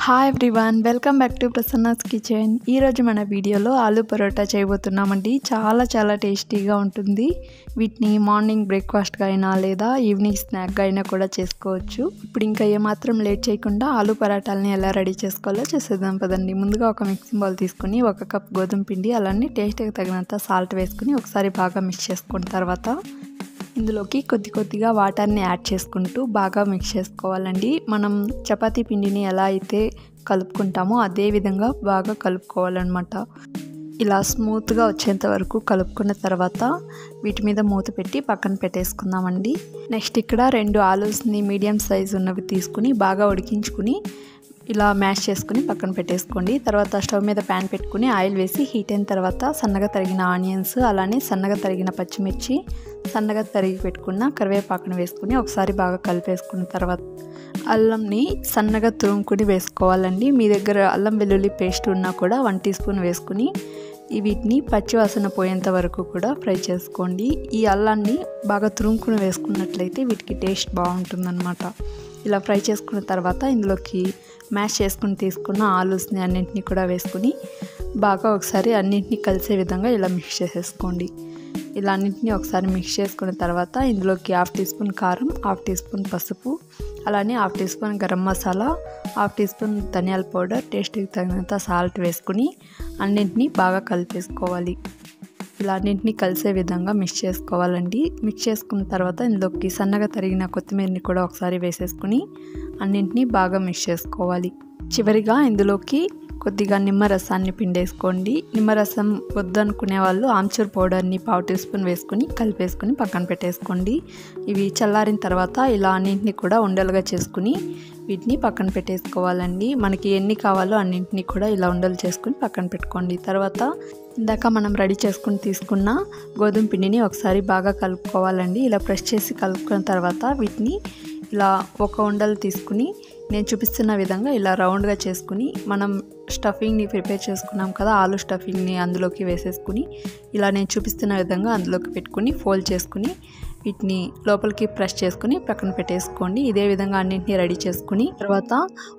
Hi everyone, welcome back to Prasanna's kitchen. ఈరోజు మన వీడియోలో ఆలూ పరోటా చేయబోతున్నామండి. చాలా టేస్టీగా ఉంటుంది. వీటిని మార్నింగ్ బ్రేక్ఫాస్ట్గా అయినా లేదా ఈవినింగ్ స్నాక్గా అయినా కూడా చేసుకోవచ్చు. ఇప్పుడు ఇంకా ఏమాత్రం లేట్ చేయకుండా ఆలూ పరోటాలని ఎలా రెడీ చేసుకోవాలో చేసేద్దాం పదండి. ముందుగా ఒక మిక్సింగ్ బౌల్ తీసుకుని 1 కప్ గోధుమ పిండి అలానే టేస్ట్కి తగినంత సాల్ట్ వేసుకుని ఒకసారి బాగా మిక్స్ చేసుకున్న తర్వాత ఇందులోకి కొద్దిగా వాటర్ని యాడ్ చేసుకుంటూ బాగా మిక్స్ చేసుకోవాలండి. మనం చపాతీ పిండిని ఎలా అయితే కలుపుకుంటామో అదే విధంగా బాగా కలుపుకోవాలన్నమాట. ఇలా స్మూత్గా వచ్చేంత వరకు కలుపుకున్న తర్వాత వీటి మీద మూత పెట్టి పక్కన పెట్టేసుకుందామండి. నెక్స్ట్ ఇక్కడ 2 ఆలూస్ని మీడియం సైజు ఉన్నవి తీసుకుని బాగా ఉడికించుకుని ఇలా మ్యాష్ చేసుకుని పక్కన పెట్టేసుకోండి. తర్వాత స్టవ్ మీద ప్యాన్ పెట్టుకుని ఆయిల్ వేసి హీట్ అయిన తర్వాత సన్నగా తరిగిన ఆనియన్స్ అలానే సన్నగా తరిగిన పచ్చిమిర్చి, సన్నగా తరిగి పెట్టుకున్న కరివేపాకును వేసుకుని ఒకసారి బాగా కలిపేసుకున్న తర్వాత అల్లంని సన్నగా తురుముకుని వేసుకోవాలండి. మీ దగ్గర అల్లం వెల్లుల్లి పేస్ట్ ఉన్నా కూడా 1 టీ స్పూన్ వేసుకుని వీటిని పచ్చివాసన పోయేంత వరకు కూడా ఫ్రై చేసుకోండి. ఈ అల్లాన్ని బాగా తురుముకుని వేసుకున్నట్లయితే వీటికి టేస్ట్ బాగుంటుందన్నమాట. ఇలా ఫ్రై చేసుకున్న తర్వాత ఇందులోకి మ్యాష్ చేసుకుని తీసుకున్న ఆలూస్ని అన్నింటినీ కూడా వేసుకుని బాగా ఒకసారి అన్నింటినీ కలిసే విధంగా ఇలా మిక్స్ చేసేసుకోండి. ఇలా అన్నింటినీ ఒకసారి మిక్స్ చేసుకున్న తర్వాత ఇందులోకి 1/2 టీ స్పూన్ కారం, 1/2 టీ స్పూన్ పసుపు, అలానే 1/2 teaspoon garam masala, 1/2 teaspoon ధనియాల పౌడర్, టేస్ట్కి తగినంత సాల్ట్ వేసుకుని అన్నింటినీ బాగా కలిపేసుకోవాలి. ఇలా అన్నింటినీ కలిసే విధంగా మిక్స్ చేసుకోవాలండి. మిక్స్ చేసుకున్న తర్వాత ఇందులోకి సన్నగా తరిగిన కొత్తిమీరని కూడా ఒకసారి వేసేసుకుని అన్నింటినీ బాగా మిక్స్ చేసుకోవాలి. చివరిగా ఇందులోకి కొద్దిగా నిమ్మరసాన్ని పిండేసుకోండి. నిమ్మరసం వద్దనుకునే వాళ్ళు ఆమ్చూర్ పౌడర్ని 1/2 టీ స్పూన్ వేసుకుని కలిపేసుకుని పక్కన పెట్టేసుకోండి. ఇవి చల్లారిన తర్వాత ఇలా అన్నింటినీ కూడా ఉండలుగా చేసుకుని వీటిని పక్కన పెట్టేసుకోవాలండి. మనకి ఎన్ని కావాలో అన్నింటినీ కూడా ఇలా ఉండలు చేసుకుని పక్కన పెట్టుకోండి. తర్వాత ఇందాక మనం రెడీ చేసుకుని తీసుకున్న గోధుమ పిండిని ఒకసారి బాగా కలుపుకోవాలండి. ఇలా ప్రెస్ చేసి కలుపుకున్న తర్వాత వీటిని ఇలా ఒక ఉండలు తీసుకుని నేను చూపిస్తున్న విధంగా ఇలా రౌండ్గా చేసుకుని మనం స్టఫింగ్ని ప్రిపేర్ చేసుకున్నాం కదా, ఆలూ స్టఫింగ్ని అందులోకి వేసేసుకుని ఇలా నేను చూపిస్తున్న విధంగా అందులోకి పెట్టుకుని ఫోల్డ్ చేసుకుని వీటిని లోపలికి ప్రెస్ చేసుకుని పక్కన పెట్టేసుకోండి. ఇదే విధంగా అన్నింటినీ రెడీ చేసుకుని తర్వాత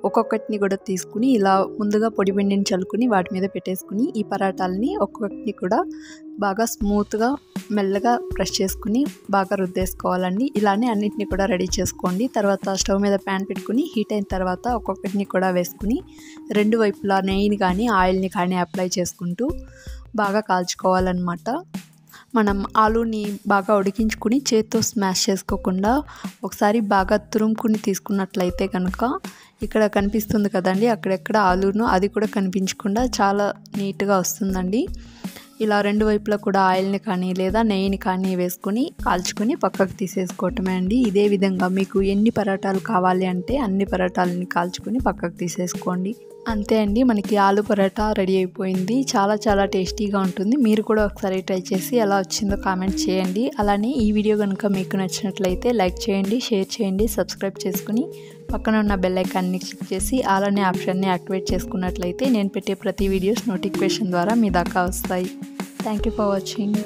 ఒక్కొక్కటిని కూడా తీసుకుని ఇలా ముందుగా పొడి పిండిని చల్లుకుని వాటి మీద పెట్టేసుకుని ఈ పరాటాలని ఒక్కొక్కటిని కూడా బాగా స్మూత్గా మెల్లగా ప్రెస్ చేసుకుని బాగా రుద్దేసుకోవాలండి. ఇలానే అన్నింటినీ కూడా రెడీ చేసుకోండి. తర్వాత స్టవ్ మీద ప్యాన్ పెట్టుకుని హీట్ అయిన తర్వాత ఒక్కొక్కటిని కూడా వేసుకుని 2 వైపులా నెయ్యిని కానీ ఆయిల్ని కానీ అప్లై చేసుకుంటూ బాగా కాల్చుకోవాలన్నమాట. మనం ఆలూని బాగా ఉడికించుకుని చేత్తో స్మాష్ చేసుకోకుండా ఒకసారి బాగా తురుముకుని తీసుకున్నట్లయితే కనుక ఇక్కడ కనిపిస్తుంది కదండి, అక్కడెక్కడ ఆలూను అది కూడా కనిపించకుండా చాలా నీట్గా వస్తుందండి. ఇలా 2 వైపులా కూడా ఆయిల్ని కానీ లేదా నెయ్యిని కానీ వేసుకొని కాల్చుకొని పక్కకు తీసేసుకోవటమే అండి. ఇదే విధంగా మీకు ఎన్ని పరోటాలు కావాలి అంటే అన్ని పరోటాలని కాల్చుకొని పక్కకు తీసేసుకోండి. అంతే అండి, మనకి ఆలూ పరోటా రెడీ అయిపోయింది. చాలా టేస్టీగా ఉంటుంది. మీరు కూడా ఒకసారి ట్రై చేసి ఎలా వచ్చిందో కామెంట్ చేయండి. అలానే ఈ వీడియో కనుక మీకు నచ్చినట్లయితే లైక్ చేయండి, షేర్ చేయండి, సబ్స్క్రైబ్ చేసుకుని పక్కన ఉన్న బెల్ ఐకాన్ని క్లిక్ చేసి ఆల్ అనే ఆప్షన్ని యాక్టివేట్ చేసుకున్నట్లయితే నేను పెట్టే ప్రతి వీడియోస్ నోటిఫికేషన్ ద్వారా మీ దాకా వస్తాయి. Thank you for watching.